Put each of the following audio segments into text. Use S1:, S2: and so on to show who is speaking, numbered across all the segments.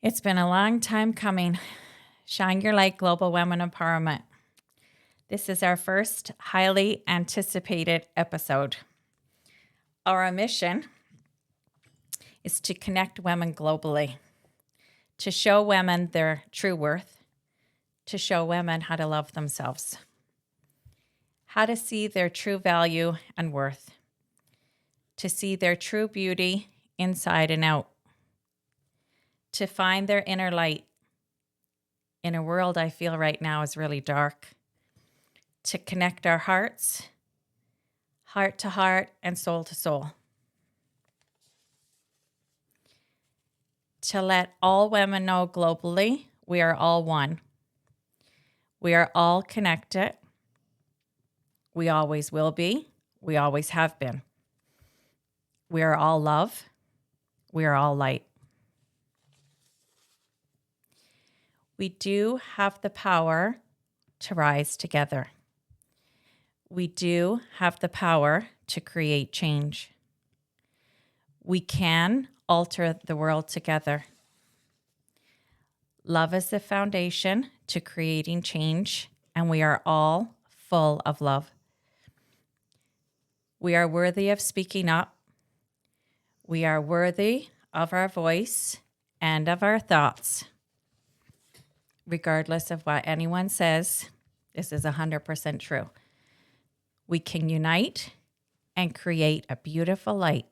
S1: It's been a long time coming. Shine Your Light Global Women Empowerment. This is our first highly anticipated episode. Our mission is to connect women globally, to show women their true worth, to show women how to love themselves, how to see their true value and worth, to see their true beauty inside and out, to find their inner light in a world I feel right now is really dark, to connect our hearts, heart to heart and soul to soul, to let all women know globally we are all one. We are all connected. We always will be. We always have been. We are all love. We are all light. We do have the power to rise together. We do have the power to create change. We can alter the world together. Love is the foundation to creating change, and we are all full of love. We are worthy of speaking up. We are worthy of our voice and of our thoughts. Regardless of what anyone says, this is 100% true. We can unite and create a beautiful light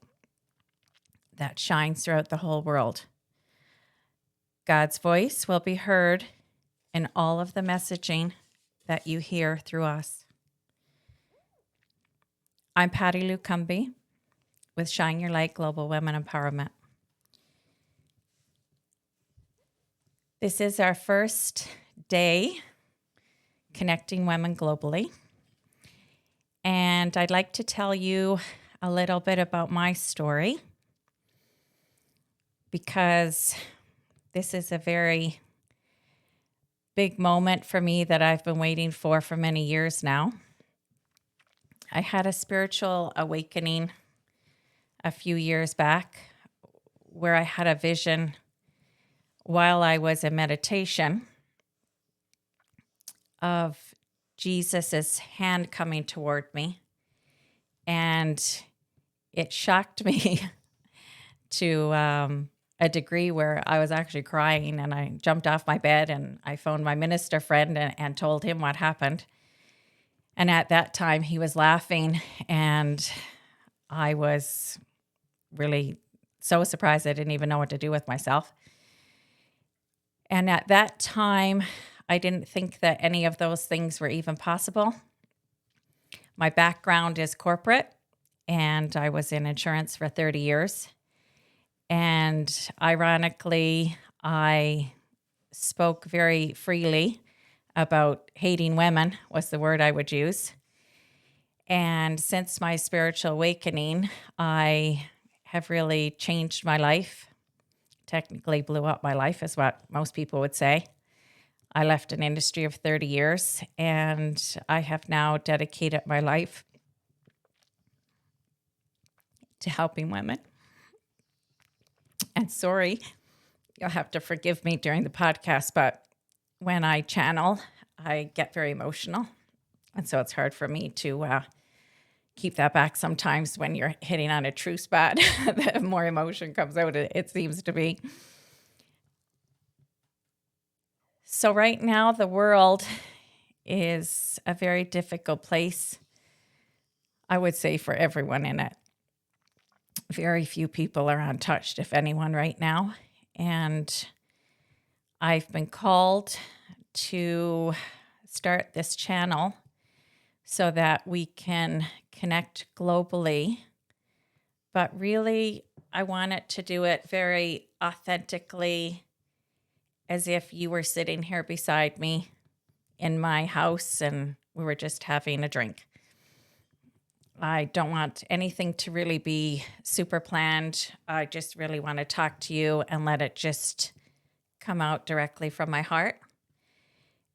S1: that shines throughout the whole world. God's voice will be heard in all of the messaging that you hear through us. I'm Patty Lucumby with Shine Your Light Global Women Empowerment. This is our first day connecting women globally. And I'd like to tell you a little bit about my story because this is a very big moment for me that I've been waiting for many years now. I had a spiritual awakening a few years back where I had a vision while I was in meditation of Jesus's hand coming toward me. And it shocked me to a degree where I was actually crying, and I jumped off my bed and I phoned my minister friend and told him what happened. And at that time he was laughing, and I was really so surprised I didn't even know what to do with myself. And at that time, I didn't think that any of those things were even possible. My background is corporate, and I was in insurance for 30 years. And ironically, I spoke very freely about hating women was the word I would use. And since my spiritual awakening, I have really changed my life. Technically blew up my life is what most people would say. I left an industry of 30 years, and I have now dedicated my life to helping women. And sorry, you'll have to forgive me during the podcast, but when I channel, I get very emotional. And so it's hard for me to keep that back sometimes when you're hitting on a true spot. The more emotion comes out, it seems to be. So right now, the world is a very difficult place, I would say, for everyone in it. Very few people are untouched, if anyone, right now. And I've been called to start this channel so that we can connect globally. But really, I wanted to do it very authentically, as if you were sitting here beside me in my house and we were just having a drink. I don't want anything to really be super planned. I just really want to talk to you and let it just come out directly from my heart.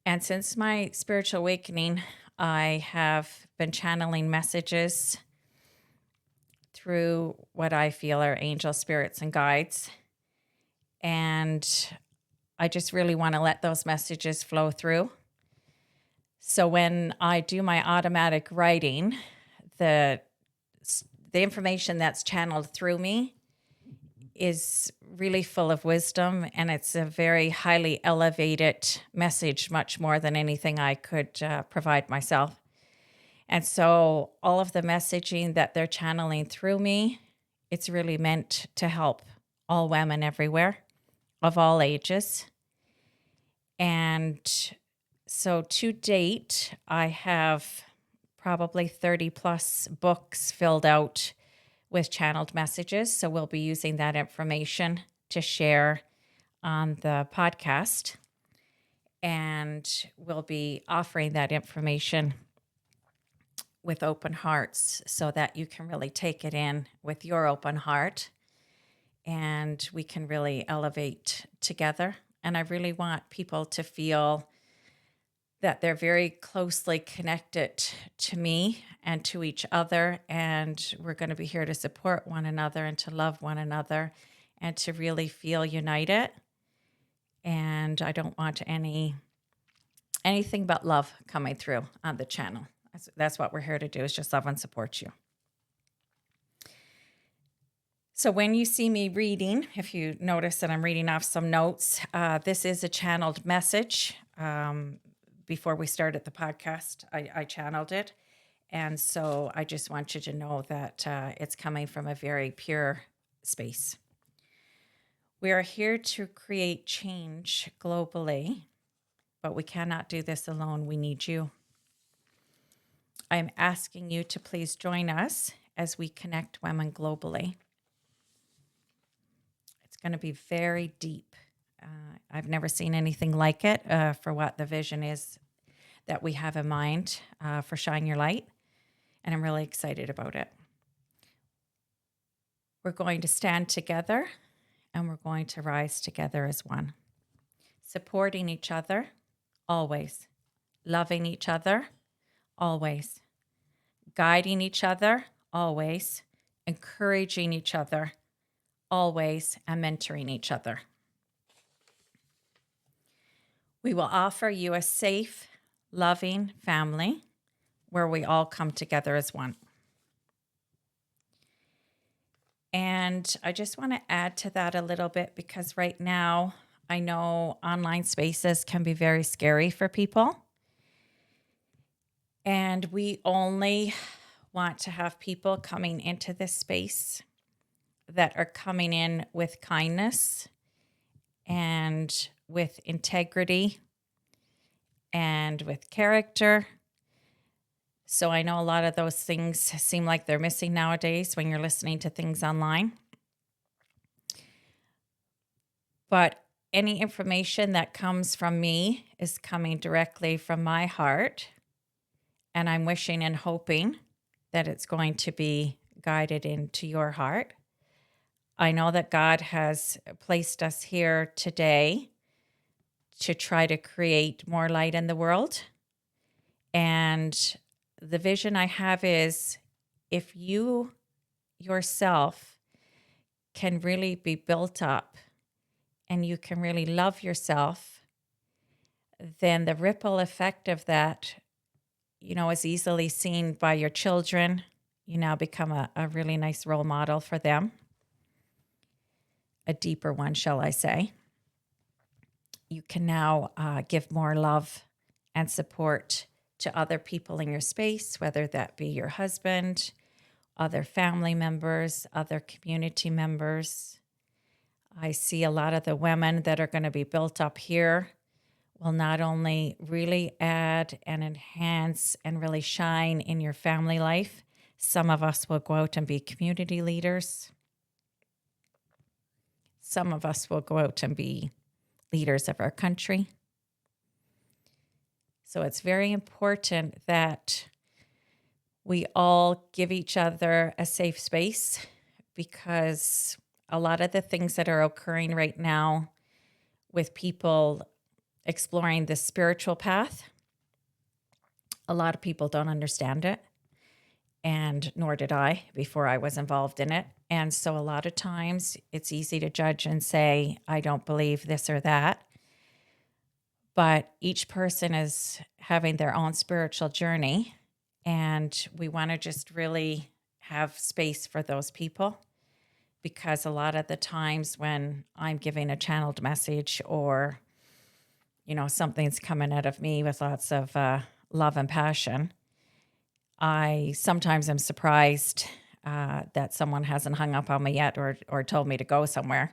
S1: And since my spiritual awakening, I have been channeling messages through what I feel are angel spirits and guides. And I just really want to let those messages flow through. So when I do my automatic writing, the information that's channeled through me is really full of wisdom, and it's a very highly elevated message, much more than anything I could provide myself. And so all of the messaging that they're channeling through me, it's really meant to help all women everywhere of all ages. And so to date, I have probably 30 plus books filled out with channeled messages. So we'll be using that information to share on the podcast. And we'll be offering that information with open hearts so that you can really take it in with your open heart and we can really elevate together. And I really want people to feel that they're very closely connected to me and to each other. And we're going to be here to support one another and to love one another and to really feel united. And I don't want anything but love coming through on the channel. That's what we're here to do, is just love and support you. So when you see me reading, if you notice that I'm reading off some notes, this is a channeled message. Before we started the podcast, I channeled it. And so I just want you to know that it's coming from a very pure space. We are here to create change globally, but we cannot do this alone. We need you. I'm asking you to please join us as we connect women globally. It's going to be very deep. I've never seen anything like it for what the vision is that we have in mind for Shine Your Light, and I'm really excited about it. We're going to stand together, and we're going to rise together as one, supporting each other always, loving each other always, guiding each other always, encouraging each other always, and mentoring each other. We will offer you a safe, loving family where we all come together as one. And I just want to add to that a little bit, because right now I know online spaces can be very scary for people. And we only want to have people coming into this space that are coming in with kindness and with integrity and with character. So I know a lot of those things seem like they're missing nowadays when you're listening to things online. But any information that comes from me is coming directly from my heart. And I'm wishing and hoping that it's going to be guided into your heart. I know that God has placed us here today to try to create more light in the world. And the vision I have is, if you yourself can really be built up and you can really love yourself, then the ripple effect of that, is easily seen by your children. You now become a really nice role model for them. A deeper one, shall I say. You can now give more love and support to other people in your space, whether that be your husband, other family members, other community members. I see a lot of the women that are going to be built up here will not only really add and enhance and really shine in your family life. Some of us will go out and be community leaders. Some of us will go out and be leaders of our country. So it's very important that we all give each other a safe space, because a lot of the things that are occurring right now with people exploring the spiritual path, a lot of people don't understand it, and nor did I before I was involved in it. And so a lot of times it's easy to judge and say, I don't believe this or that. But each person is having their own spiritual journey, and we want to just really have space for those people, because a lot of the times when I'm giving a channeled message, or something's coming out of me with lots of love and passion, I sometimes am surprised that someone hasn't hung up on me yet, or told me to go somewhere,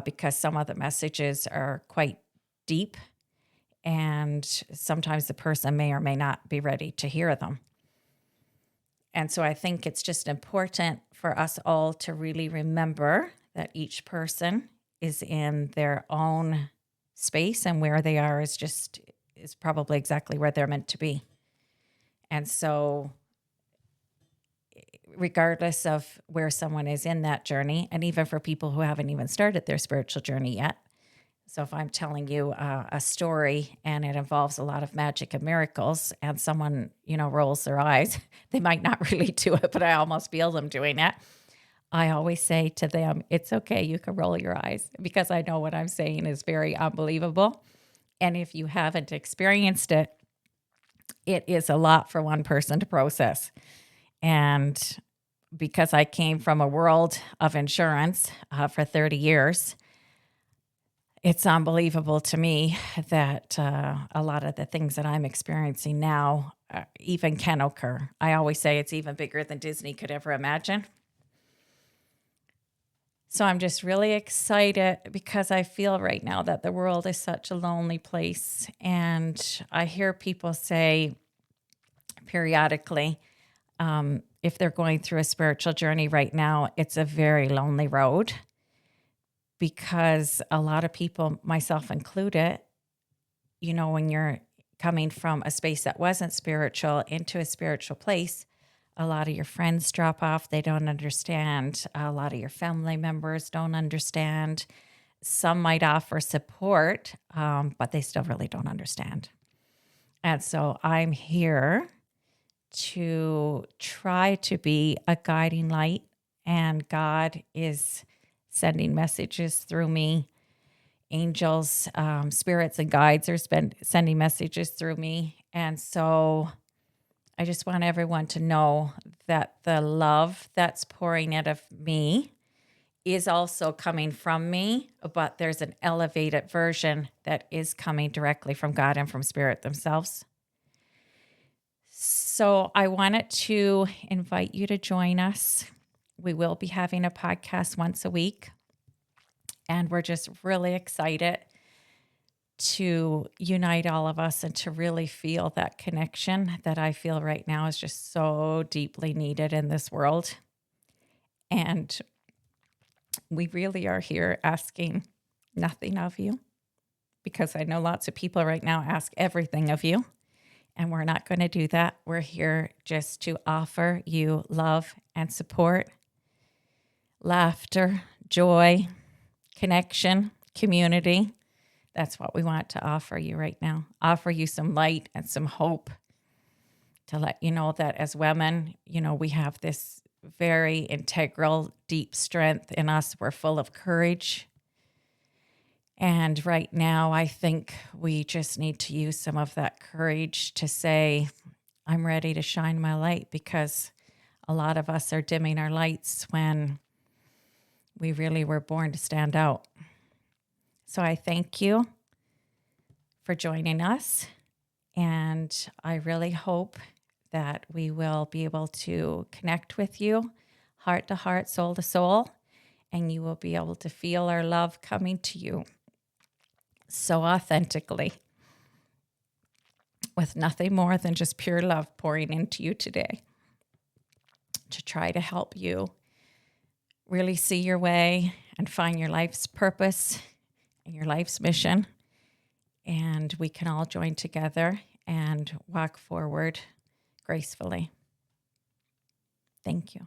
S1: because some of the messages are quite deep, and sometimes the person may or may not be ready to hear them. And so I think it's just important for us all to really remember that each person is in their own space, and where they are is probably exactly where they're meant to be. And so regardless of where someone is in that journey, and even for people who haven't even started their spiritual journey yet. So if I'm telling you a story and it involves a lot of magic and miracles, and someone, rolls their eyes, they might not really do it, but I almost feel them doing it. I always say to them, it's okay, you can roll your eyes, because I know what I'm saying is very unbelievable. And if you haven't experienced it, it is a lot for one person to process. And because I came from a world of insurance for 30 years, it's unbelievable to me that a lot of the things that I'm experiencing now even can occur. I always say it's even bigger than Disney could ever imagine. So I'm just really excited, because I feel right now that the world is such a lonely place. And I hear people say periodically, if they're going through a spiritual journey right now, it's a very lonely road, because a lot of people, myself included, when you're coming from a space that wasn't spiritual into a spiritual place, a lot of your friends drop off. They don't understand. A lot of your family members don't understand. Some might offer support, but they still really don't understand. And so I'm here to try to be a guiding light, and God is sending messages through me. Angels, spirits, and guides are sending messages through me. And so I just want everyone to know that the love that's pouring out of me is also coming from me, but there's an elevated version that is coming directly from God and from Spirit themselves. So I wanted to invite you to join us. We will be having a podcast once a week, and we're just really excited to unite all of us and to really feel that connection that I feel right now is just so deeply needed in this world. And we really are here asking nothing of you, because I know lots of people right now ask everything of you, and we're not going to do that. We're here just to offer you love and support, laughter, joy, connection, community. That's what we want to offer you right now. Offer you some light and some hope, to let you know that as women, we have this very integral, deep strength in us. We're full of courage. And right now, I think we just need to use some of that courage to say, I'm ready to shine my light, because a lot of us are dimming our lights when we really were born to stand out. So I thank you for joining us. And I really hope that we will be able to connect with you, heart to heart, soul to soul, and you will be able to feel our love coming to you so authentically, with nothing more than just pure love pouring into you today, to try to help you really see your way and find your life's purpose and your life's mission. And we can all join together and walk forward gracefully. Thank you.